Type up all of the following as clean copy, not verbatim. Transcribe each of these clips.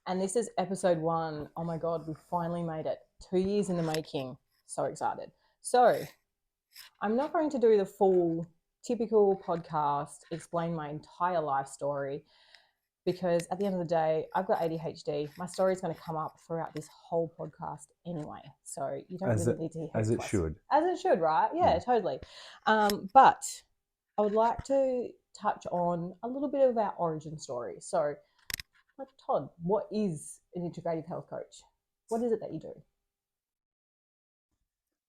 And this is episode 1. Oh my God, we finally made it. 2 years in the making. So excited. So, I'm not going to do the full typical podcast, explain my entire life story, because at the end of the day, I've got ADHD. My story is going to come up throughout this whole podcast anyway. So, you don't As really it need to hear as it it twice. should. As it should, right? Yeah, totally. But I would like to touch on a little bit of our origin story. So, like Todd, what is an integrative health coach? What is it that you do?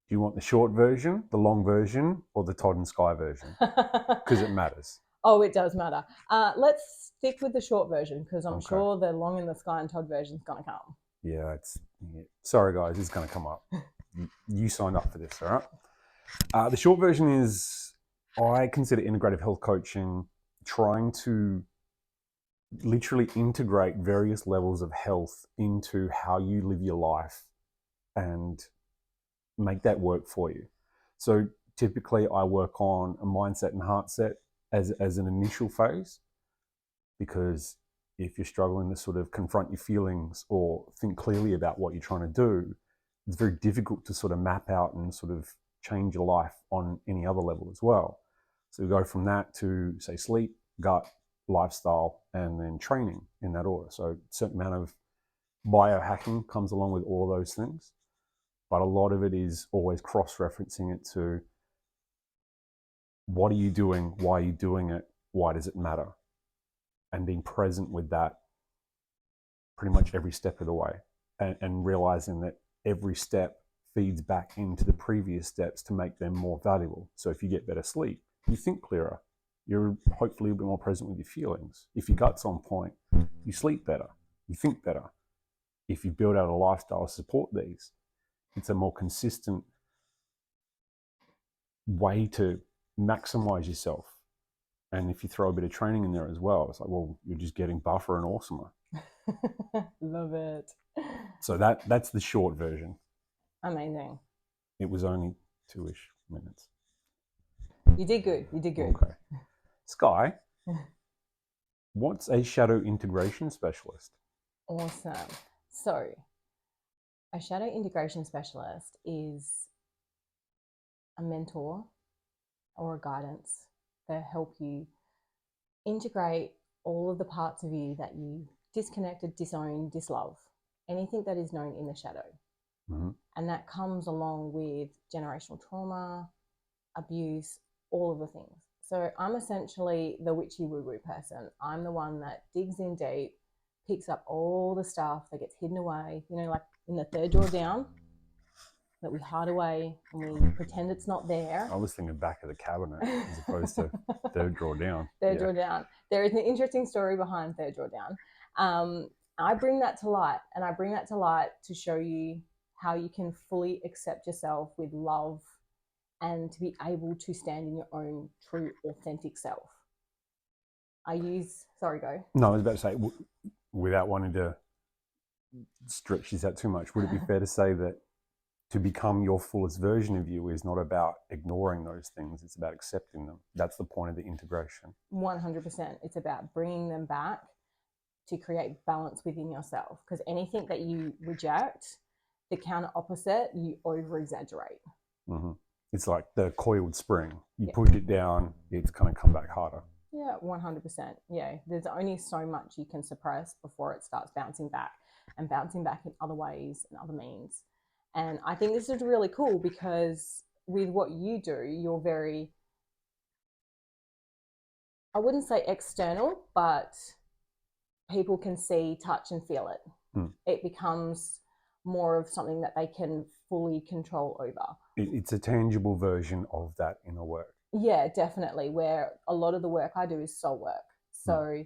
Do you want the short version, the long version, or the Todd and Sky version? Because it matters. Oh, it does matter. Let's stick with the short version because I'm Okay. sure the long in the sky and Todd version is going to come. Yeah, sorry guys, it's going to come up. You signed up for this, all right? The short version is I consider integrative health coaching trying to literally integrate various levels of health into how you live your life and make that work for you. So typically I work on a mindset and heart set as an initial phase, because if you're struggling to sort of confront your feelings or think clearly about what you're trying to do, it's very difficult to sort of map out and sort of change your life on any other level as well. So we go from that to, say, sleep, gut, lifestyle, and then training in that order. So a certain amount of biohacking comes along with all of those things, but a lot of it is always cross-referencing it to what are you doing, why are you doing it, why does it matter, and being present with that pretty much every step of the way, and realizing that every step feeds back into the previous steps to make them more valuable. So if you get better sleep, you think clearer, you're hopefully a bit more present with your feelings. If your gut's on point, you sleep better, you think better. If you build out a lifestyle to support these, it's a more consistent way to maximize yourself. And if you throw a bit of training in there as well, it's like, well, you're just getting buffer and awesomer. Love it. So that's the short version. Amazing. It was only 2-ish minutes. You did good. You did good. Okay. Sky, what's a shadow integration specialist? Awesome. So, a shadow integration specialist is a mentor or a guidance that help you integrate all of the parts of you that you disconnected, disown, dislove, anything that is known in the shadow. Mm-hmm. And that comes along with generational trauma, abuse, all of the things. So I'm essentially the witchy woo-woo person. I'm the one that digs in deep, picks up all the stuff that gets hidden away, like in the third drawer down, that we hide away and we pretend it's not there. I was thinking back of the cabinet as opposed to third drawer down. Third drawer down. There is an interesting story behind third drawer down. I bring that to light, and I bring that to light to show you how you can fully accept yourself with love and to be able to stand in your own true, authentic self. Sorry, go. No, I was about to say, without wanting to stretch this out too much, would it be fair to say that to become your fullest version of you is not about ignoring those things, it's about accepting them? That's the point of the integration. 100%. It's about bringing them back to create balance within yourself, because anything that you reject, the counter opposite, you over exaggerate. Mm-hmm. It's like the coiled spring. You push it down, it's going to come back harder. Yeah, 100%. Yeah, there's only so much you can suppress before it starts bouncing back and bouncing back in other ways and other means. And I think this is really cool because with what you do, you're very, I wouldn't say external, but people can see, touch, and feel it. It becomes more of something that they can fully control over. It's a tangible version of that inner work. Yeah, definitely. Where a lot of the work I do is soul work. So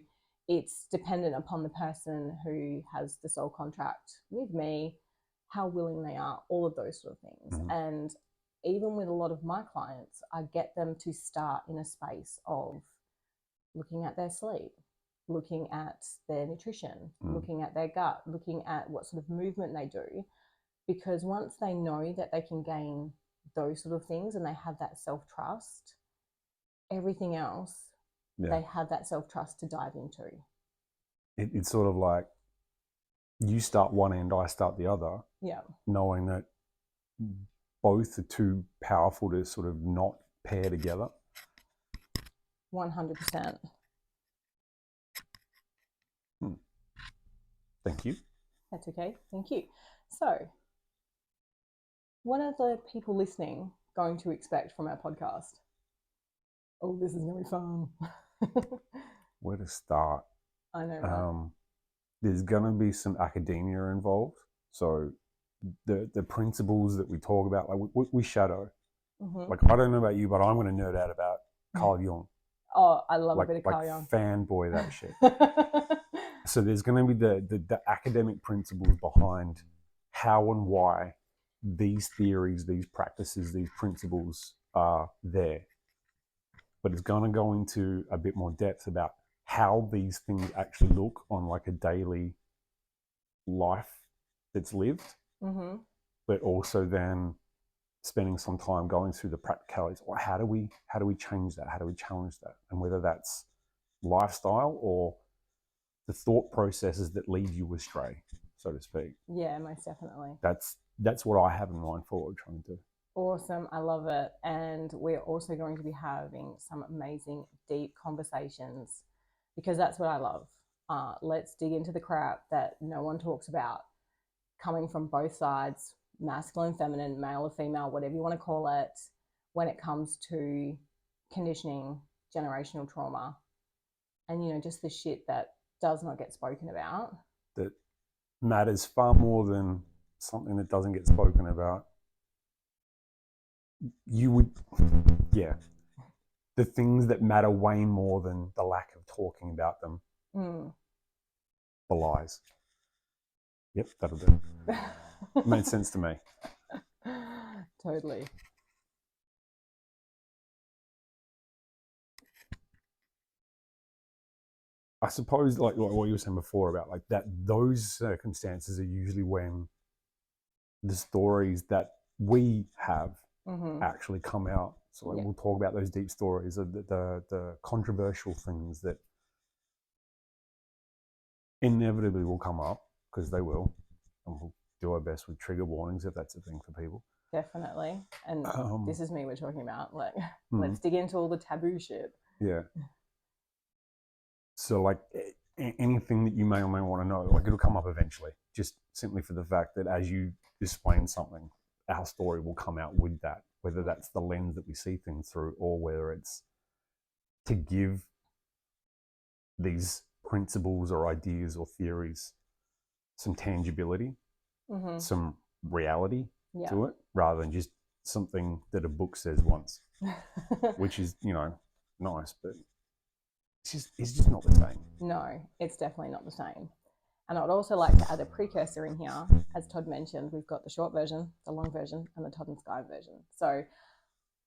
it's dependent upon the person who has the soul contract with me, how willing they are, all of those sort of things. And even with a lot of my clients, I get them to start in a space of looking at their sleep, looking at their nutrition, looking at their gut, looking at what sort of movement they do. Because once they know that they can gain those sort of things and they have that self-trust, everything else, they have that self-trust to dive into. It's sort of like you start one end, I start the other, Yeah. knowing that both are too powerful to sort of not pair together. 100%. Thank you. That's okay. Thank you. So, what are the people listening going to expect from our podcast? Oh, this is going to be fun. Where to start? I know, right? There's going to be some academia involved. So the principles that we talk about, like we shadow. Mm-hmm. Like, I don't know about you, but I'm going to nerd out about Carl Jung. Oh, I love like, a bit of Carl Jung. Fanboy that shit. So there's going to be the academic principles behind how and why these theories, these practices, these principles are there. But it's going to go into a bit more depth about how these things actually look on like a daily life that's lived, mm-hmm. but also then spending some time going through the practicalities. Well, how do we change that? How do we challenge that? And whether that's lifestyle or the thought processes that lead you astray, so to speak. Yeah, most definitely. That's what I have in mind for what we're trying to do. Awesome. I love it. And we're also going to be having some amazing, deep conversations because that's what I love. Let's dig into the crap that no one talks about, coming from both sides, masculine, feminine, male or female, whatever you want to call it, when it comes to conditioning, generational trauma, and, you know, just the shit that does not get spoken about. That matters far more than something that doesn't get spoken about. You would, yeah. The things that matter way more than the lack of talking about them. The lies. Yep, that'll do. It made sense to me. Totally. I suppose, like what you were saying before about like that, those circumstances are usually when the stories that we have actually come out. So like, we'll talk about those deep stories, the controversial things that inevitably will come up, because they will, and we'll do our best with trigger warnings if that's a thing for people. Definitely. And this is me we're talking about. Like, let's dig into all the taboo shit. Yeah. So like anything that you may or may want to know, like it'll come up eventually, just simply for the fact that as you explain something, our story will come out with that, whether that's the lens that we see things through or whether it's to give these principles or ideas or theories some tangibility, some reality to it, rather than just something that a book says once, which is, you know, nice, but it's just not the same. No, it's definitely not the same. And I'd also like to add a precursor in here. As Todd mentioned, we've got the short version, the long version, and the Todd and Sky version. So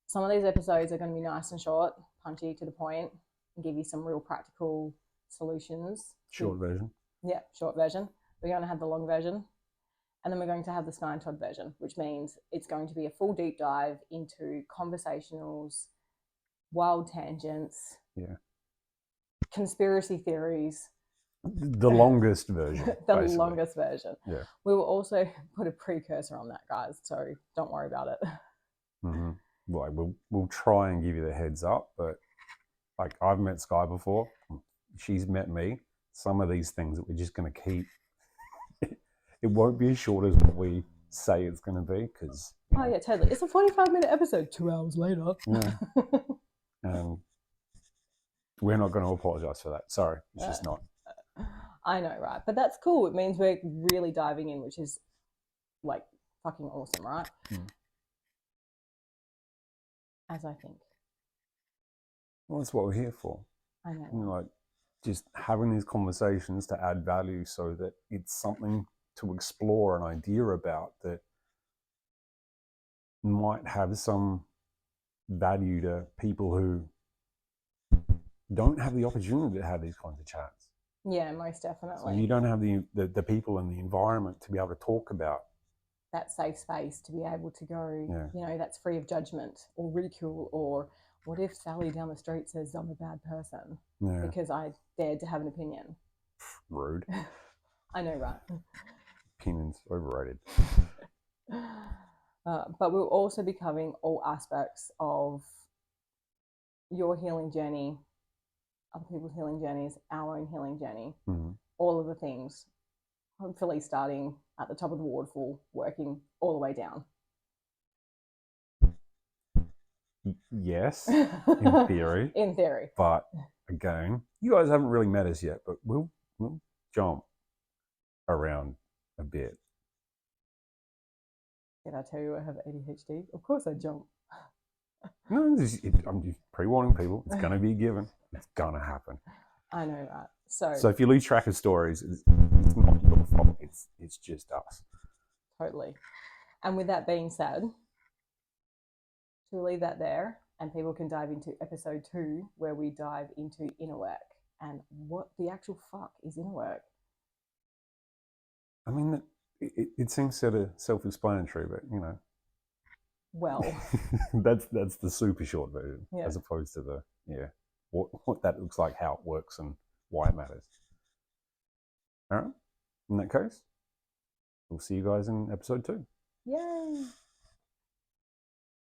some of these episodes are going to be nice and short, punchy, to the point, and give you some real practical solutions. Short version. Yeah, short version. We're going to have the long version. And then we're going to have the Sky and Todd version, which means it's going to be a full deep dive into conversationals, wild tangents, conspiracy theories. The longest version. The basically. Longest version. Yeah. We will also put a precursor on that, guys, so don't worry about it. Like we'll try and give you the heads up, but like I've met Sky before, she's met me. Some of these things that we're just going to keep, it won't be as short as what we say it's going to be, because yeah, totally. It's a 45-minute episode. 2 hours later. Yeah. We're not going to apologize for that. Sorry, it's just not. I know, right? But that's cool. It means we're really diving in, which is like fucking awesome, right? As I think. Well, that's what we're here for. I know. You know, like just having these conversations to add value, so that it's something to explore, an idea about that might have some value to people who don't have the opportunity to have these kinds of chats. Yeah, most definitely. So you don't have the people and the environment to be able to talk about that safe space, to be able to go, you know, that's free of judgment or ridicule, or what if Sally down the street says I'm a bad person because I dared to have an opinion? Rude. I know, right? Opinions overrated. But we'll also be covering all aspects of your healing journey, other people's healing journeys, our own healing journey, all of the things. Hopefully, starting at the top of the waterfall, working all the way down. Yes, in theory. In theory. But again, you guys haven't really met us yet, but we'll jump around a bit. Did I tell you I have ADHD? Of course I jump. No, I'm just pre-warning people. It's going to be a given. It's going to happen. I know, right? So if you lose track of stories, it's not your fault. It's just us. Totally. And with that being said, we'll leave that there, and people can dive into episode 2, where we dive into inner work and what the actual fuck is inner work. I mean, it seems sort of self-explanatory, but you know. Well, that's the super short version, as opposed to the what that looks like, how it works, and why it matters. All right. In that case, we'll see you guys in episode 2. Yay!